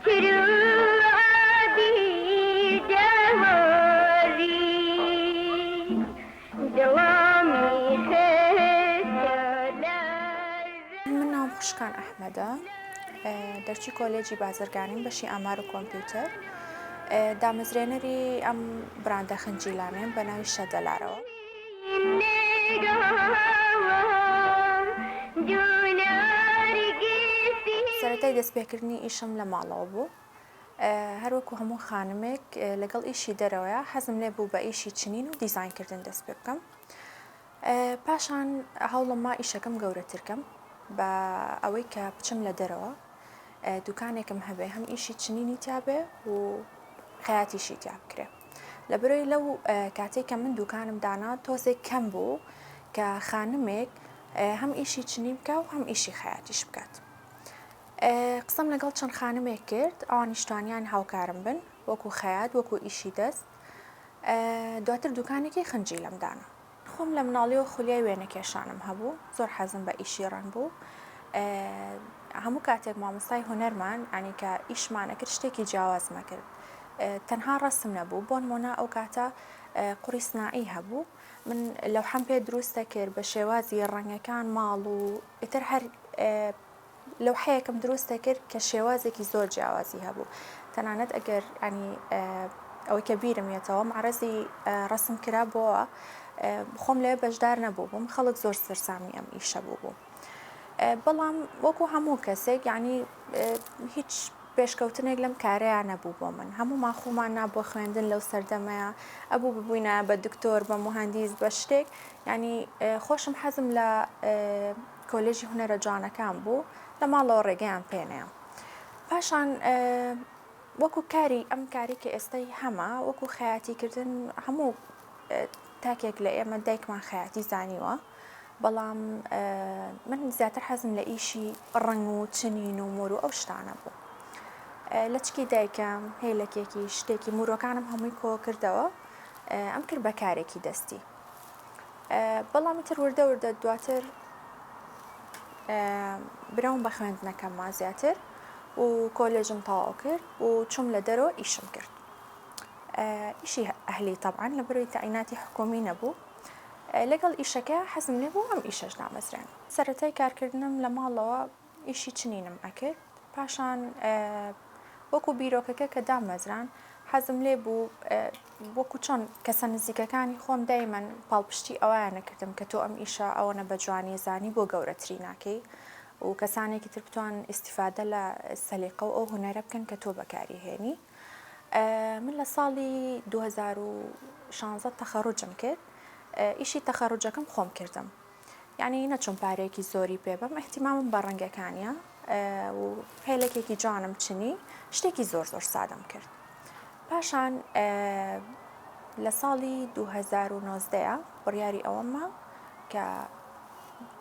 من نام خوشکان ئەحمەدە، دەرچی کۆلێجی بازرگانیم بەشی ئامار و کۆمپیوتەر، دامەزرێنەری ئەم براندە خنجیلانەیەم بە ناوی شەدەلارەوە. سەرەتای دەستپێکردنی ئیشم لە ماڵەوە بوو، هەروەکو هەموو خانمێک لەگەڵ ئیشی دەرەوەیە حەزم لێ بوو بە ئیشی چنین و دیزاینکردن دەست پێ بکەم. پاشان هەوڵم ما ئیشەکەم گەورەترکەم بە ئەوەی کە بچم لە دەرەوە دوکانێکم هەبێ هەم ئیشی چنینی تیابێ و خەیاتیشی تیا بکرێ. لەبەرەوەی لەو کاتێک کە من دوکانم دانا تۆزێک کەم بوو کە خانمێک هەم ئیشی چنین بکە و هەم ئیشی خەیاتیش بکات. قسەم لەگەڵ چەند خانمێک کرد ئەوانیش توانیان هاوکارم بن وەکو خەیات وەکو ئیشی دەست. دواتر دوکانێکی خنجیلەم دانا. خۆم لە مناڵیەوە خولیای وێنە کێشانم هەبوو، زۆر حەزم بە ئیشی ڕەنگ بوو. هەموو کاتێک مامۆستای هونەرمان ئەنی کە ئیشمانە کرد شتێکی جیاواز مەکرد. تەنها ڕەسم نەبوو، بۆ نمونە ئەو کاتە قوڕی سنائی هەبوو، من لەوحەم پێ دروستە کرد بە شێوازی ڕەنگەکان ماڵ و ئیتر هەر لەوحەیەکم دروستە کرد کە شێوازێکی زۆر جیاوازی هەبوو. تەنانەت ئەگەر ئەنی ئەوەی کە بیرم یێتەوە معرەزی ڕەسم کرا بۆەوە خۆم لێ بەشدار نەبوو بووم، خەڵک زۆر سەرسامی ئەم ئیشە بوو. بەڵام وەکو هەموو کەسێک یعنی هیچ پێشکەوتنێک لەم کارەیە نەبوو بۆ من، هەموومان خۆمان نا بۆ خوێندن لەو سەردەمەیە ئەبوو ببووینە بە دکتۆر بە مهندیس بە شتێک، ینی خۆشم حەزم لە کۆلێژی هونەرە جوانەکان بوو لە ماڵەوە ڕێگەیان پێنەیە. پاشان وەکو کاری ئەم کاری کە ئێستای هەمە وەکو خەیاتیکردن هەموو تاکێک لە ئێمە دایکمان خەیاتی زانیوە، بەڵام من زیاتر حەزم لە ئیشی ڕنگ و چنین و مور و ئەو شتانە بوو. لە چکی دایکم هێلەکێکی شتێکی مورۆکانم هەمووی کۆ کردەوە ئەم کرد بە کارێکی دەستی. بەڵامی تر وردە دواتر براوم بە خوێندنەکەممان زیاتر و کۆلێژم تەواو کرد و چوم لە دەرەوە ئیشم کرد. ئیشی ئەهلی تەبعاً لەبەرەوەی تەعیناتی حکومی نەبوو. لەگەڵ ئیشەکە حەزم لێ بوو ئەم ئیشەش دامەزرێن. سەرەتای کارکردنم لە ماڵەوە ئیشی چنینم ئەکرد، پاشان وەکو بیرۆکەکە کە دامەزران حەزم لێ بوو وەکو چۆن کەسە نزیکەکانی خۆم دایمەن پاڵپشتی ئەویان نەکردم کە تۆ ئەم ئیشە ئەوەنە بە جوانی زانی بۆ گەورەتری ناکەی و کەسانێکی تر بتوان ئیستیفادە لە سەلیقە و ئەو هونەرە بکەن کە تۆ بەکاری هێنی. من لە ساڵی 2016 تەخەڕوجم کرد، ئیشی تەخەڕوجەکەم خۆم کردم، یعنی نەچۆن پارێکی زۆری پێ بەم ئەحتیمامم بە ڕەنگەکانیە و هێلەکێکی جوانم چنی شتێکی زۆر سادەم کرد. پاشان لە ساڵی 2019 بڕیاری ئەوەمە کە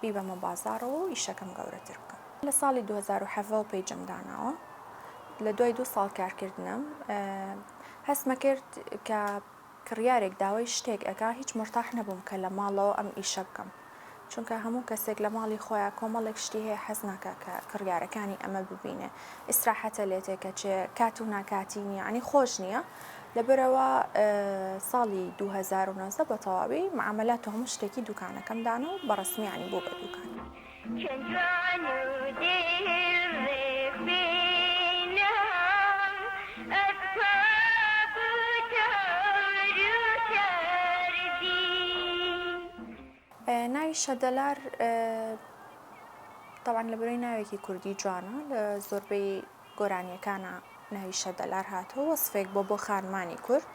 بیبەمە بازاڕەوە و ئیشەکەم گەورەتر بکەم. لە ساڵی 2017 پێیجم داناوە، لە دوای 2 ساڵ کارکردنم هەستمە کرد کە کڕیارێک داوای شتێک ئەکا هیچ مرتاح نەبووم کە لە ماڵەوە ئەم ئیشە بکەم، چونکە هەموو کەسێک لە ماڵی خۆیان کۆمەڵێک شتی هەیە حەز ناکە کە کڕیارەکانی ئەمە ببینێ، ئیسراحەتە لێتێکە چێ کات و ناکاتی نییە، ینی خۆش نییە. لەبەرەوە ساڵی 2019 بە تەواوی معاملات و هەموو شتێکی دوکانەکەم دانا و بەڕەسمی ینی بۆ بە دوکان. ناوی شەدەلار تەواان لەبەرەوەی ناوێکی کوردی جوانە، لە زۆربەی گۆرانیەکانە ناوی شەدەلار هاتەوە، وەسفێک بۆ خانمانی کورد.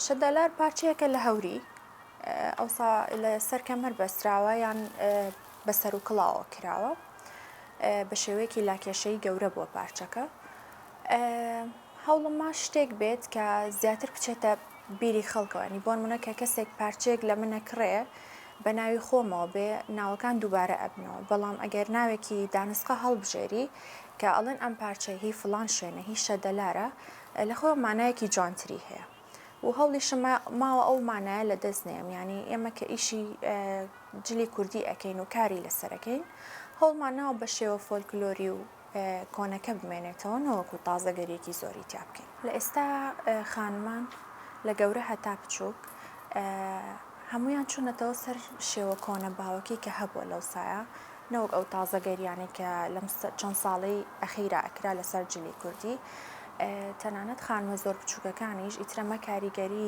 شەدەلار پارچەیەکە لە هەوری، ئەوسا لە سەر کەمەر بەستراوە یان بەسەر و کڵاوە کراوە بە شێوەیەکی لاکێشەی گەورە بۆ پارچەکە. هەوڵم ما شتێک بێت کە زیاتر بچێتە بیری خەڵکەوە، ینی بۆ نمونە کە کەسێک پارچەیەک لە منە کڕێ بە ناوی خۆمەوە بێ ناوەکان دووبارە ئەبنەوە، بەڵام ئەگەر ناوێکی دانسقە هەڵبژێری کە ئەڵێن ئەم پارچەی هی فڵان شوێنە هی شەدەلارە لە خۆ مانایەکی جوانتری هەیە و هەوڵیشم ماوە ئەو مانایە لە دەست نێم، ینی ئێمە کە ئیشی جلی کوردی ئەەکەین و کاری لەسەرەکەین هەوڵمانەوە بە شێوە فۆلکلۆری و کۆنەکە بمێنێتەوە نەوەکو تازەگەریەکی زۆری تیا بکەین. لە ئێستا خانمان لە گەورە هەتا بچووک هەمویان چوونەتەوە سەر شێوە کۆنە باوەکی کە هەبووە لەو سایە نەوەک ئەو تازەگەریانی کە لەم چەند ساڵی ئەخیرا ئەکرا لەسەر جلی کوردی. تەنانەت خانمە زۆر بچووکەکانیش ئیترەمە کاریگەری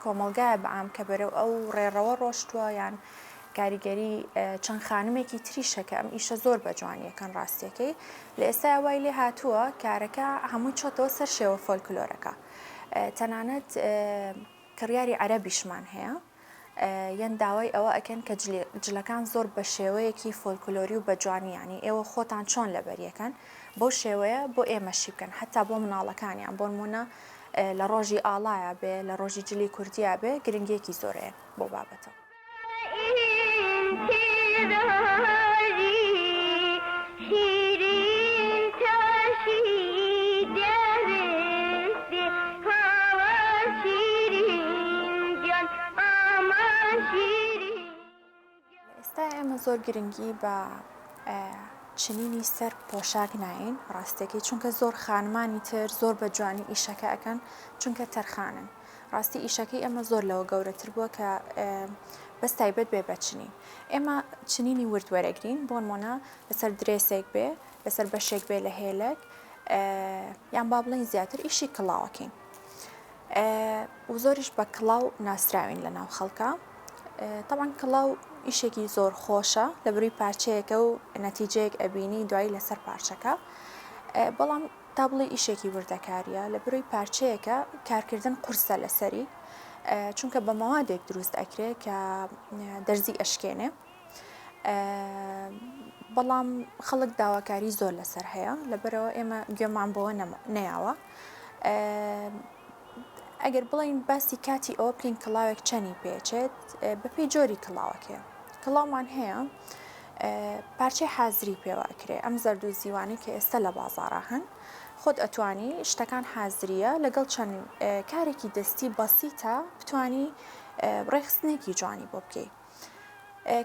کۆمەلگایە بەعام کە بەرەو ئەو ڕێڕەوە ڕۆشتووە یان کاریگەری چەند خانمێکی تریشەکە ئەم ئیشە زۆر بە جوانیەکەن ڕاستیەکەی. لە ئێستا وای لێ هاتووە کارەکە هەمووی چۆتەوە سەر شێوە فۆلکلۆرەکە. تەنانەت کڕیاری عەرەبیشمان هەیە یان داوای ئەوە ئەکەن کە جلەکان زۆر بە شێوەیەکی فۆلکلۆری و بە جوانیانی ئێوە خۆتان چۆن لەبەریەکەن بەو شێوەیە بۆ ئێمەشی بکەن حتا بۆ مناڵەکانیان بۆ نمونە لە ڕۆژی ئاڵایە بێ لە ڕۆژی جلی کوردیا بێ گرنگێکی زۆرەیە بۆ بابەتە. ئێستا ئێمە زۆر گرنگی بە چنینی سەر پۆشاک ناین ڕاستێکی چونکە زۆر خانمانی تر زۆر بە جوانی ئیشەکە ئەکەن چونکە تەرخانن. ڕاستی ئیشەکەی ئەمە زۆر لەوە گەورەتر بووە کە بەس تایبەت بێ بە چنین. ئێمە چنینی ورد وەرەگرین بۆ نمونە لەسەر درێسێک بێ لەسەر بەشێک بێ لە هێلک یان با بڵین زیاتر ئیشی کڵاوەکەین و زۆریش بە کڵاو ناسراوین لە ناو خەڵکە. طبعاً کڵاو ئیشێکی زۆر خۆشە لە بروی پارچەیەکە و نەتیجەیەک ئەبینی دوایی لەسەر پارچەکە بەڵام تا بڵێ ئیشێکی وردەکاریە لە بروی پارچەیەکە کارکردن قورسە لەسەری چونکە بە مەوادێک دروست ئەکرێت کە دەرزی ئەشکێنێ بەڵام خەڵک داواکاری زۆر لەسەر هەیە لەبەرەوە ئێمە گوێمان بۆوە نەیاوە. ئەگەر بڵین باسی کاتی ئەوە بکەین کڵاوێک چەنی پێچێت بەپێی جۆری کڵاوەکە کڵاومان هەیە پارچەی حازری پێوە ئەکرێ ئەم زەرد و زیوانی کە ئێستا لە بازاڕە هەن خۆت ئەتوانی شتەکان حازریە لەگەڵ چەند کارێکی دەستی بەسیتە بتوانی ڕێخستنێکی جوانی بۆ بکەی.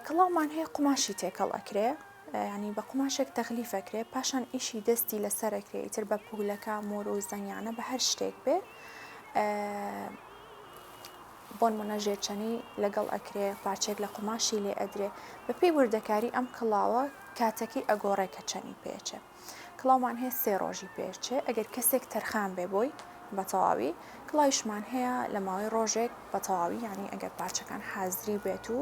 کڵاومان هەیە قوماشی تێکەڵ ئەکرێ ینی بە قوماشێک تەغلیف ئەکرێ پاشان ئیشی دەستی لەسەر ئەکرێ ئیتر بە پولەکە مۆر و زەنیانە بە هەر شتێک بێ بۆ نمونە ژێرچەنی لەگەڵ ئەکرێ پارچێک لە قوماشی لێ ئەدرێ بە پێی وردەکاری ئەم کڵاوە کاتەکەی ئەگۆڕێ کە چەنی پێچێ. کڵاومان هەیە 3 ڕۆژی پێچێ ئەگەر کەسێک تەرخان بێ بۆی بە تەواوی کڵاویشمان هەیە لە ماوەی ڕۆژێک بە تەواوی ینی ئەگەر پارچەکان حازری بێت و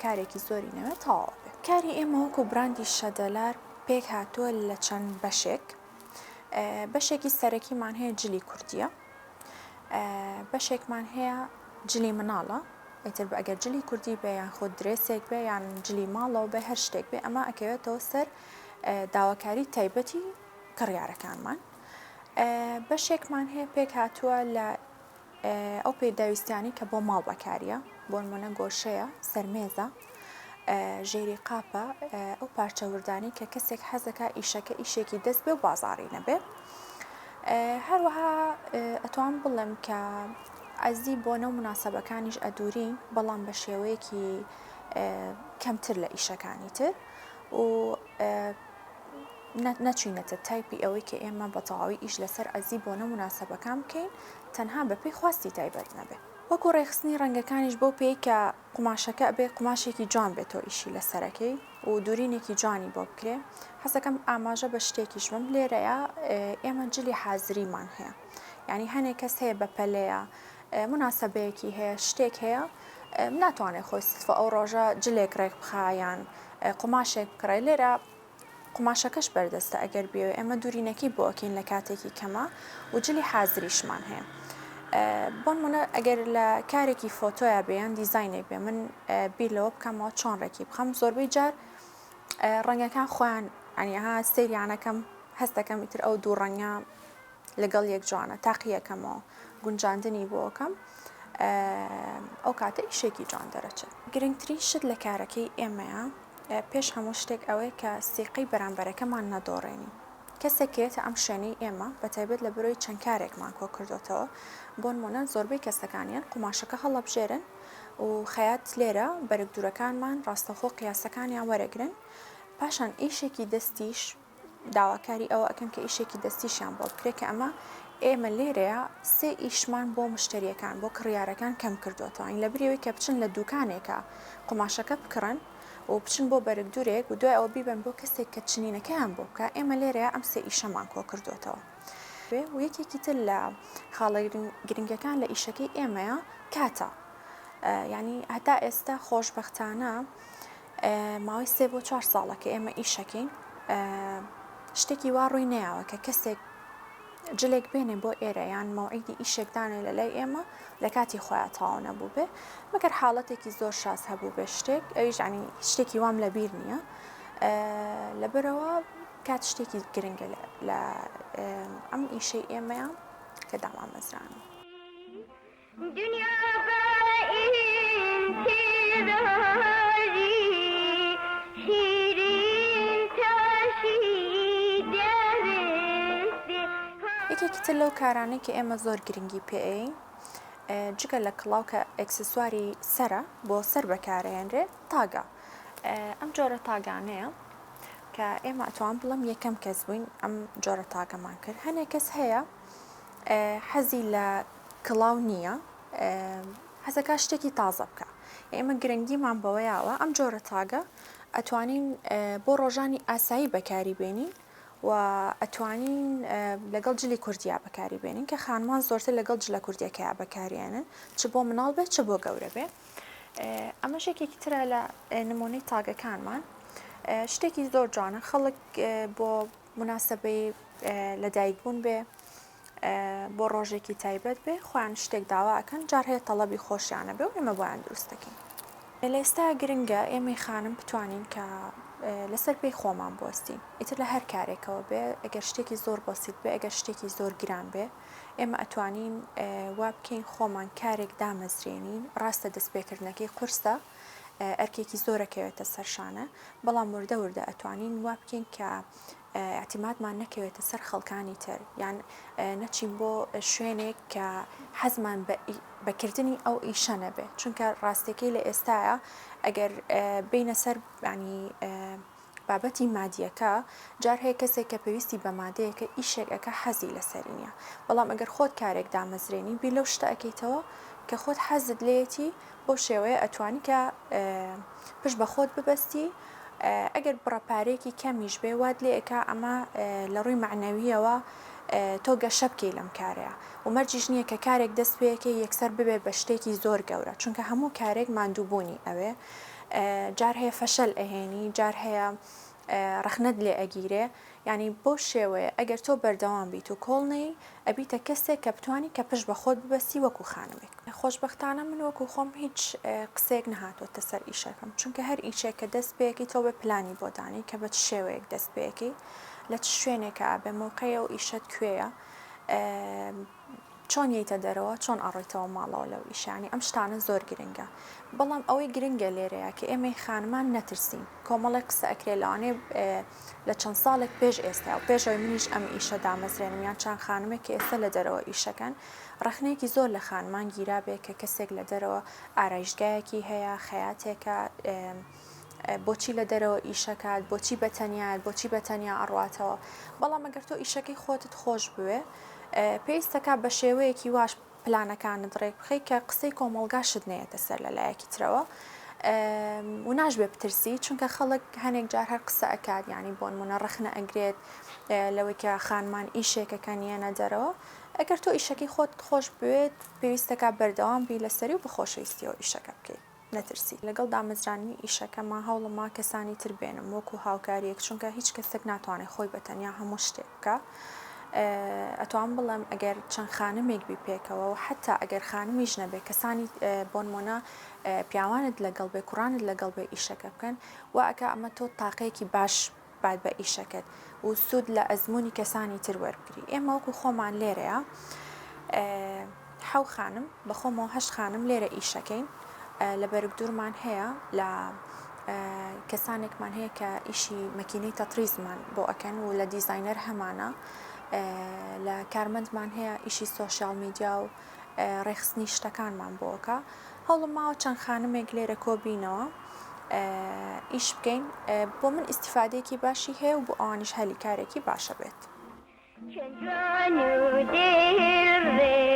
کارێکی زۆری نەوێت تەواو بێت. کاری ئێمە وەکو براندی شەدەلار پێک هاتووە لە چەند بەشێک. بەشێکی سەرەکیمان هەیە جلی کوردیە بەشێکمان هەیە جلی مناڵە ئیتر ئەگەر جلی کوردی بێ یان خۆ درێسێک بێ یان جلی ماڵەوە بێ هەر شتێک بێ ئەمە ئەکەوێتەوە سەر داواکاری تایبەتی کڕیارەکانمان. بەشێکمان هەیە پێک هاتووە لە ئەو پێداویستیانی کە بۆ ماڵ بەکاریە بۆ نمونە گۆشەیە سەرمێزە ژێری قاپە ئەو پارچە وردانی کە کەسێک حەزەکە ئیشەکە ئیشێکی دەست بێ و بازاڕی نەبێ. هەروەها ئەتوان بڵێم کە ئەزی بۆ نەو مناسەبەکانیش ئەدورین بەڵام بە شێوەیەکی کەمتر لە ئیشەکانی تر و نەچینەتە تایپی ئەوەی کە ئێمە بە تەواوی ئیش لەسەر ئەزی بۆ نە مناسەبەکان بکەین تەنها بەپێی خواستی تایبەت نەبێ. وەکو ڕێخستنی ڕەنگەکانیش بۆ پێی کە قوماشەکە بێ قوماشێکی جوان بێتەوە ئیشی لەسەرەکەی و دوورینێکی جوانی بۆ بکرێ. حەزەکەم ئاماژە بە شتێکیش بم لێرەیە ئێمە جلی حازریمان هەیە یعنی هەنێک کەس هەیە بە پەلەیە مناسەبەیەکی هەیە شتێک هەیە ناتوانێت خۆی سفە ئەو ڕۆژە جلێک ڕێک بخایان قوماشێک بکڕێ لێرە قوماشەکەش بەردەستە ئەگەر بێ ئێمە دوورینەکەی بۆ ئەکەین لە کاتێکی کەمە و جلی حازریشمان هەیە. بۆ نمونە ئەگەر لە کارێکی فۆتۆیە بێیان دیزاینێک بێ من بیر لەوە بکەمەوە چۆن ڕێکی بخەم زۆربەی جار ڕەنگەکان خۆیان ئەنیها سەیریانەکەم هەست دەکەم ئیتر ئەو دوو ڕەنگە لەگەڵ یەک جوانە تاقیەکەمەوە گونجاندنی بۆ ئەەکەم ئەو کاتە ئیشێکی جوان دەرەچێت. گرنگترین شت لە کارەکەی ئێمەیە پێش هەموو شتێک ئەوەیە کە سیقەی بەرامبەرەکەمان نەدۆڕێنی. کەسێکێتە ئەم شوێنەی ئێمە بەتایبەت لە بەرۆی چەند کارێکمان کۆ کردوتەوە بۆ نمونە زۆربەی کەسەکانیان قوماشەکە هەڵەبژێرن و خەیات لێرە بەرەک دوورەکانمان ڕاستەخۆ قیاسەکانیان وەرەگرن پاشان ئیشێکی دەستیش داواکاری ئەوە ئەکەن کە ئیشێکی دەستیشیان بۆ بکرێت کە ئەمە ئێمە لێرەیە سێ ئیشمان بۆ مشتریەکان بۆ کڕیارەکان کەم کردوتەوە این لە بریەوەی کە بچن لە دوکانێکە قماشەکە بکڕن و بچن بۆ بەرگدورێک و دوای ئەوە بیبن بۆ کەسێک کە چنینەکەیان بۆ بکە ئێمە لێرەیە ئەم سێ ئیشەمان کۆ کردوتەوە و یەکێکی تر لە خاڵە گرنگەکان لە ئیشەکەی ئێمەیە کاتە یعنی هەتا ئێستا خۆشبەختانە ماوەی 3 بۆ 4 ساڵە کە ئێمە ئیشەکەین شتێکی وا ڕووی نەیاوە کە کەسێک جلێک بێنێ بۆ ئێرە یان مەوعیدی ئیشێکدانێ لە لای ئێمە لە کاتی خۆیان تاوا نەبوو بێ مەگەر حاڵەتێکی زۆر شاس هەبوو بێ شتێک ئەویش ینی شتێکی وام لە بیر نییە لەبەرەوە کات شتێکی گرنگە لە ئەم ئیشەی ئێمەیە کە دامامەزرانە دنیا بە ئینتظاری شیرین تاشی دەوێستی یەکێکی تر لەو کارانەی کە ئێمە زۆر گرنگی پێین جگە لە کڵاو کە ئەکسسواری سەرە بۆ سەر بەکارهێنرێ تاگە ئەم جۆرە تاگانەیە کە ئێمە ئەتوان بڵم یەکەم کەس بووین ئەم جۆرە تاگەمان کرد هەنێک کەس هەیە حەزی لە کڵاو نییە حەزەکە شتێکی تازە بکە ئێمە گرنگیمان بەوەیاوە ئەم جۆرە تاگە ئەتوانین بۆ ڕۆژانی ئاسایی بەکاری بێنین و ئەتوانین لەگەڵ جلی کوردیا بەکاری بێنین کە خانمان زۆرتر لەگەڵ جلە کوردیەکەیە بەکارێنن چ بۆ مناڵ بێت چ بۆ گەورە بێ ئەمە شێکێکی ترە لە نمونەی تاگەکانمان شتێکی زۆر جوانە خەڵک بۆ مناسبەی لەدایکبوون بێ بۆ ڕۆژێکی تایبەت بێ خۆیان شتێک داواکەن جار هەیە تەڵەبی خۆشیانە بێ و ئێمە بۆیان دروستەکەین لە ئێستا گرنگە ئێمەی خانم بتوانین کە لەسەر پێی خۆمان بۆستین ئیتر لە هەر کارێکەوە بێ ئەگەر شتێکی زۆر بەسیت بێ ئەگەر شتێکی زۆر گران بێ ئێمە ئەتوانین وا بکەین خۆمان کارێک دامەزرێنین ڕاستە دەستپێکردنەکەی قورسە ئەرکێکی زۆرەکەوێتە سەرشانە بەڵام وردە وردە ئەتوانین وا بکەین کە اعتیمادمان نەکەوێتە سەر خەڵکانی تر یان نەچین بۆ شوێنێک کە حەزمان بەکردنی ئەو ئیشە نەبێ چونکە ڕاستەکەی لە ئێستاە ئەگەر بینە سەر ینی بابەتی مادیەکە جار هەیە کەسێک کە پێویستی بە مادەیەکە ئیشێکەکە حەزی لەسەری نییە بەڵام ئەگەر خۆت کارێک دامەزرێنی بی لەو شتە ئەەکەیتەوە کە خۆت حەزت لێتی بۆ شێوەیە ئەتوانی کە پشت بە خۆت ببەستی ئەگەر بڕەپارێکی کەمیش بێ وات لێ ئەکا ئەمە لە ڕووی معنەویەوە تۆ گەشە بکەی لەم کارەیە و مەرجیش نییە کە کارێک دەست پێەکەی یەکسەر ببێ بە شتێکی زۆر گەورە چونکە هەموو کارێک ماندووبوونی ئەوێ جار هەیە فەشەل ئەهێنی جار هەیە ڕخنەت لێ ئەگیرێ ینی بۆ شێوەیە ئەگەر تۆ بەردەوام بیت و کۆڵنەی ئەبیتە کەسێک کە بتوانی کە پشت بە خۆت ببەستی وەکو خانمێک خۆشبەختانە من وەکو خۆم هیچ قسێک نەهاتوەتە سەر ئیشەکەم چونکە هەر ئیشێک کە دەست پێیەکی تۆ بە پلانی بۆ دانی کە بە چ شێوەیەک دەست پێیەکی لە چ شوێنێکە بە مۆقعی و ئیشت کوێیە چۆن ییتە دەرەوە چۆن ئەڕێتەوە ماڵەوە لەو ئیشانی ئەم شتانە زۆر گرنگە بەڵام ئەوەی گرنگە لێرەیە کە ئێمەی خانمان نەترسین کۆمەڵی قسە ئەکرێ لەوانێ لە چەند ساڵێک پێش ئێستا و پێشەوەی منیش ئەم ئیشە دامەزرێنم یان چند خانمێک کە ئێستا لە دەرەوە ئیشەکەن ڕخنێکی زۆر لە خانمان گیرا بێ کە کەسێک لە دەرەوە ئارایشگایەکی هەیە خەیاتێکە بۆچی لە دەرەوە ئیشەکات بۆچی بەتەنیات بۆچی بەتەنیا ئەڕواتەوە بەڵام ئەگەر تۆ ئیشەکەی خۆتت خۆش بوێ پێویستەکە بە شێوەیەکی واش پلانەکانت ڕێک بخەی کە قسەی کۆمەڵگاشت نێتە سەر لەلایەکی ترەوە و ناژبێ بترسی چونکە خەڵک هەنێک جار هەر قسە ئەکات ینی بۆ نمونە ڕخنە ئەگرێت لەوەی کە خانمان ئیشێکەکە نیەنە دەرەوە ئەگەر تۆ ئیشەکەی خۆت خۆش بوێت پێویستەکە بەردەوام بی لەسەری و بخۆشەویستیەوە ئیشەکە بکەیت نەترسی لەگەڵ دامەزرانی ئیشەکەما هەوڵما کەسانی تر بێنم وەکو هاوکاریەک چونکە هیچ کەسێک ناتوانێت خۆی بەتەنیا هەموو شتێک بکە ئەتوان بڵێم ئەگەر چەند خانمێک بی پێکەوە و حتا ئەگەر خانمیش نەبێ کەسانی بۆ نمونە پیاوانت لەگەڵ بێ کوڕانت لەگەڵ بێ ئیشەکە بکەن و ئەکە ئەمە تۆ تاقەیەکی باش بعد بە ئیشەکەت و سوود لە ئەزمموی کەسانی تر وەربگری ئێمە وەکو خۆمان لێرەیە حەو خانم بەخۆمەوە 8 خانم لێرە ئیشەکەین لە بەرگدورمان هەیە لە کەسانێکمان هەیە کە ئیشی مەکینەی تەتریزمان بۆ ئەکەن و لە دیزاینەر هەمانە لە کارمەندمان هەیە ئیشی سۆشیال میدیا و ڕێخستنی شتەکانمان بۆکە هەوڵم ماوە چەند خانمێک لێرە کۆبینەوە ئیش بکەین بۆ من ئیسیفادەیەکی باشی هەیە و بۆ ئەوانیش هەلی کارێکی باشە بێت. چندان و دل